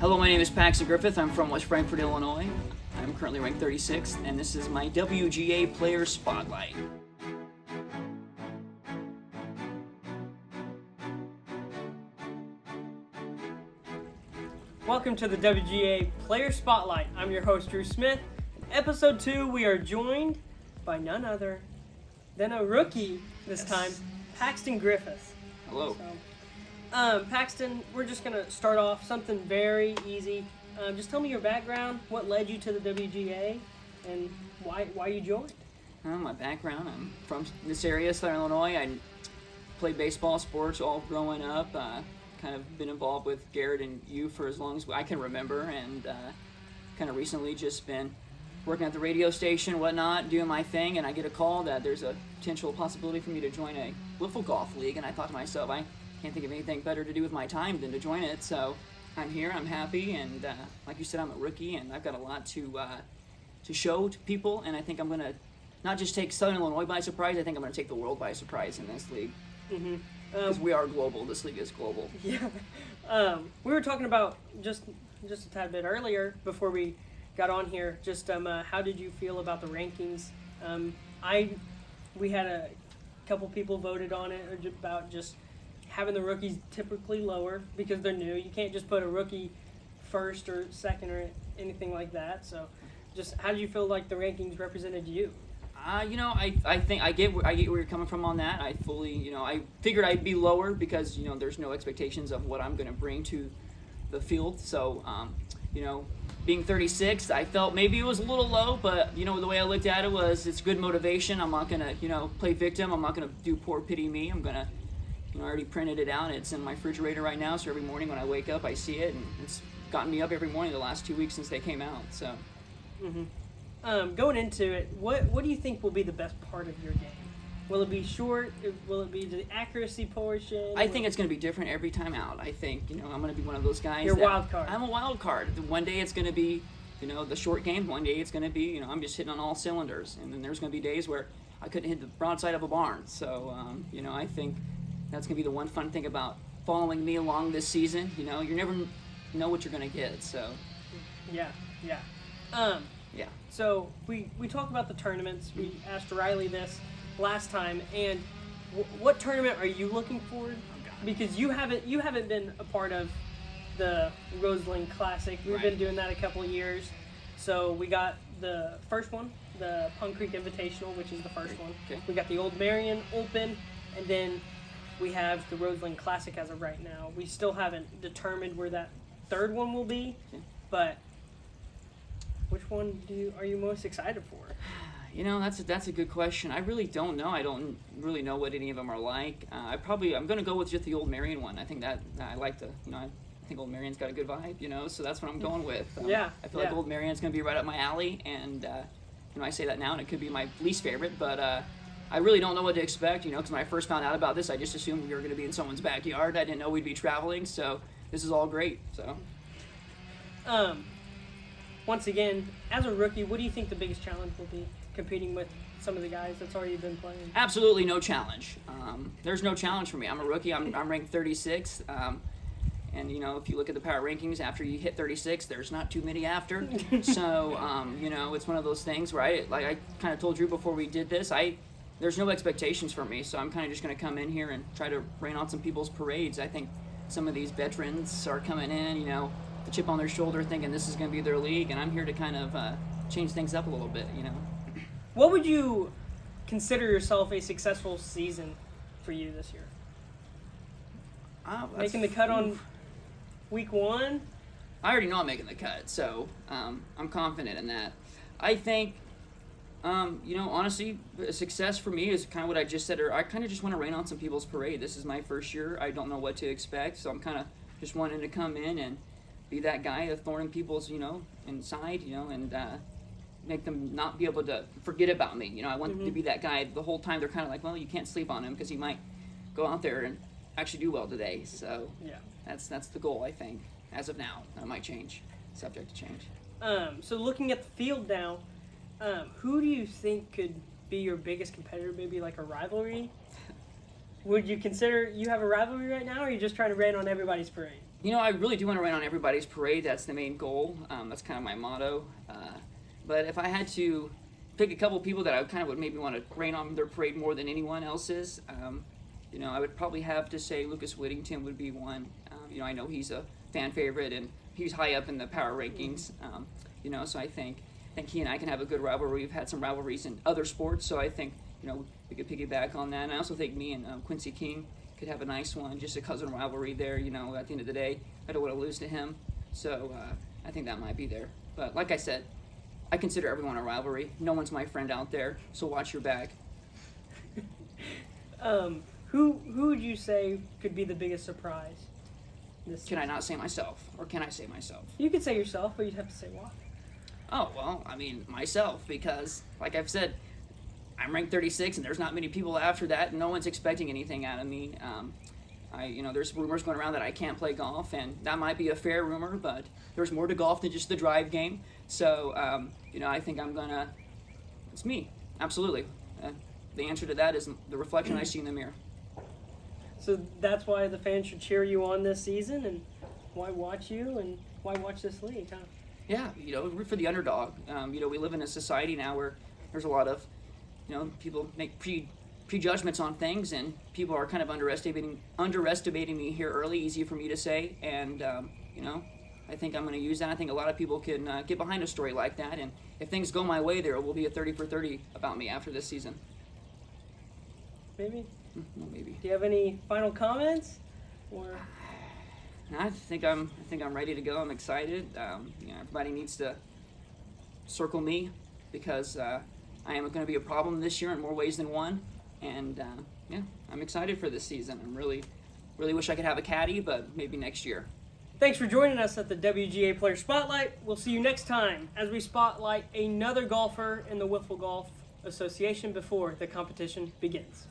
Hello, my name is Paxton Griffith. I'm from West Frankfort, Illinois. I'm currently ranked 36th, and this is my WGA Player Spotlight. Welcome to the WGA Player Spotlight. I'm your host, Drew Smith. In episode 2, we are joined by none other than a rookie this time, Paxton Griffith. Hello. Paxton, we're just going to start off something very easy. Just tell me your background, what led you to the WGA, and why you joined. My background, I'm from this area, Southern Illinois. I played baseball, sports all growing up. Kind of been involved with Garrett and you for as long as I can remember, and kind of recently just been working at the radio station, whatnot, doing my thing, and I get a call that there's a potential possibility for me to join a Wiffle Golf League, and I thought to myself, I can't think of anything better to do with my time than to join it, so I'm here, I'm happy, and like you said, I'm a rookie, and I've got a lot to show to people, and I think I'm going to not just take Southern Illinois by surprise, I think I'm going to take the world by surprise in this league. Mm-hmm. Because we are global, this league is global. Yeah. We were talking about just a tad bit earlier before we got on here, just how did you feel about the rankings? We had a couple people voted on it about just having the rookies typically lower because they're new. You can't just put a rookie first or second or anything like that. So just how did you feel like the rankings represented you? I think I get where you're coming from on that. I fully, I figured I'd be lower because, there's no expectations of what I'm going to bring to the field. So, being 36, I felt maybe it was a little low, but, the way I looked at it was it's good motivation. I'm not going to, play victim. I'm not going to do poor pity me. I'm going to, I already printed it out. It's in my refrigerator right now, so every morning when I wake up, I see it, and it's gotten me up every morning the last 2 weeks since they came out, so. Mm-hmm. Going into it, what do you think will be the best part of your game? Will it be short? Will it be the accuracy portion? I think it's going to be different every time out. I think, I'm going to be one of those guys. You're a wild card. I'm a wild card. One day it's going to be, the short game. One day it's going to be, I'm just hitting on all cylinders. And then there's going to be days where I couldn't hit the broadside of a barn. So, I think that's going to be the one fun thing about following me along this season. You never know what you're going to get. So. Yeah. Yeah. So we talked about the tournaments. We asked Riley this last time, and what tournament are you looking for? Because you haven't been a part of the Roseland Classic. We've been doing that a couple of years. So we got the first one, the Punk Creek Invitational, which is the first one. Okay. We got the old Marion Open, and then we have the Roseland Classic as of right now. We still haven't determined where that third one will be, but which one are you most excited for? That's a good question. I really don't know. I don't really know what any of them are like. I'm going to go with just the old Marion one. I think that I like I think old Marion's got a good vibe, so that's what I'm going with. I feel like old Marion's going to be right up my alley, and I say that now, and it could be my least favorite, but I really don't know what to expect, because when I first found out about this, I just assumed we were going to be in someone's backyard. I didn't know we'd be traveling, so this is all great. So. Once again, as a rookie, what do you think the biggest challenge will be competing with some of the guys that's already been playing? Absolutely no challenge. There's no challenge for me. I'm a rookie. I'm ranked 36. And, if you look at the power rankings, after you hit 36, there's not too many after. So, it's one of those things where I kind of told Drew before we did this, there's no expectations for me. So I'm kind of just going to come in here and try to rain on some people's parades. I think some of these veterans are coming in, the chip on their shoulder thinking this is going to be their league, and I'm here to kind of change things up a little bit, What would you consider yourself a successful season for you this year? Making the cut on week 1? I already know I'm making the cut, so I'm confident in that. I think, honestly, a success for me is kind of what I just said. I kind of just want to rain on some people's parade. This is my first year. I don't know what to expect, so I'm kind of just wanting to come in and be that guy, a thorn in people's, inside, and make them not be able to forget about me. I want to be that guy the whole time. They're kind of like, well, you can't sleep on him because he might go out there and actually do well today. So that's the goal, I think, as of now. That might change, subject to change. So looking at the field now, who do you think could be your biggest competitor? Maybe like a rivalry? Would you consider you have a rivalry right now, or are you just trying to rain on everybody's parade? I really do want to rain on everybody's parade. That's the main goal. That's kind of my motto. But if I had to pick a couple people that I kind of would maybe want to rain on their parade more than anyone else's, I would probably have to say Lucas Whittington would be one. I know he's a fan favorite and he's high up in the power rankings. So I think he and I can have a good rivalry. We've had some rivalries in other sports, so I think we could piggyback on that. And I also think me and Quincy King could have a nice one, just a cousin rivalry there. At the end of the day, I don't want to lose to him, so I think that might be there. But like I said, I consider everyone a rivalry. No one's my friend out there, so watch your back. Who would you say could be the biggest surprise? Can I not say myself, or can I say myself? You could say yourself, but you'd have to say why. Oh, well, myself, because, like I've said, I'm ranked 36, and there's not many people after that, and no one's expecting anything out of me. There's rumors going around that I can't play golf, and that might be a fair rumor, but there's more to golf than just the drive game. So, I think it's me, absolutely. The answer to that is the reflection I see in the mirror. So that's why the fans should cheer you on this season, and why watch you, and why watch this league, huh? Yeah, root for the underdog. We live in a society now where there's a lot of, people make prejudgments on things, and people are kind of underestimating me here early. Easy for me to say, and I think I'm going to use that. I think a lot of people can get behind a story like that, and if things go my way, there will be a 30 for 30 about me after this season. Maybe. Well, maybe. Do you have any final comments, or? I think I'm ready to go. I'm excited. Everybody needs to circle me because I am going to be a problem this year in more ways than one. And I'm excited for this season. I'm really wish I could have a caddy, but maybe next year. Thanks for joining us at the WGA Player Spotlight. We'll see you next time as we spotlight another golfer in the Wiffle Golf Association before the competition begins.